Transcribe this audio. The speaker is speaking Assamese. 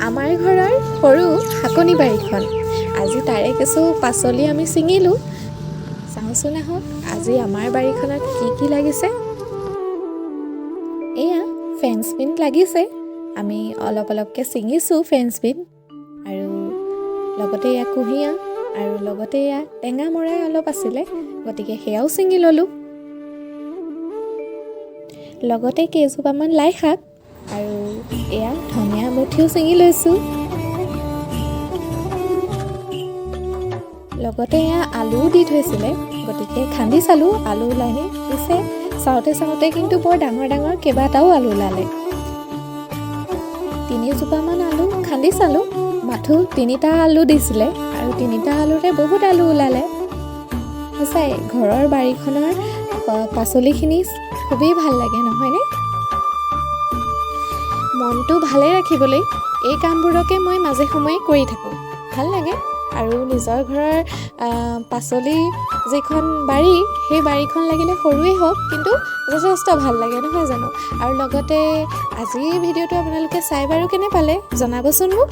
আমাৰ ঘৰৰ সৰু শাকনি বাৰীখন আজি তাৰে কিছু পাচলি আমি ছিঙিলোঁ। চাওঁচোন আহক আজি আমাৰ বাৰীখনত কি লাগিছে। এয়া ফ্ৰেঞ্চ বিন লাগিছে। আমি অলপকৈ ছিঙিছোঁ ফ্ৰেঞ্চ বিন আৰু লগতে এয়া কুঁহিয়া আৰু লগতে এয়া টেঙা মৰাই অলপ আছিলে, গতিকে সেয়াও ছিঙি ল'লোঁ। লগতে কেইজোপামান লাই শাক আৰু এয়া ধনিয়া মুঠিও ছিঙি লৈছোঁ। লগতে এয়া আলুও দি থৈছিলে, গতিকে খান্দি চালোঁ আলু ওলাইনে। পিছে চাওঁতে কিন্তু বৰ ডাঙৰ কেইবাটাও আলু ওলালে। 3 জোপামান আলু খান্দি চালোঁ, মাথো 3টা আলু দিছিলে আৰু 3টা আলুৰে বহুত আলু ওলালে। সঁচাই ঘৰৰ বাৰীখনৰ পাচলিখিনি খুবেই ভাল লাগে নহয়নে? মনটো ভালে ৰাখিবলৈ এই কামবোৰকে মই মাজে সময়ে কৰি থাকোঁ। ভাল লাগে আৰু নিজৰ ঘৰৰ পাচলি যিখন বাৰী, সেই বাৰীখন লাগিলে সৰুৱেই হওক কিন্তু যথেষ্ট ভাল লাগে নহয় জানো? আৰু লগতে আজিৰ ভিডিঅ'টো আপোনালোকে চাই বাৰু কেনে পালে জনাবচোন মোক।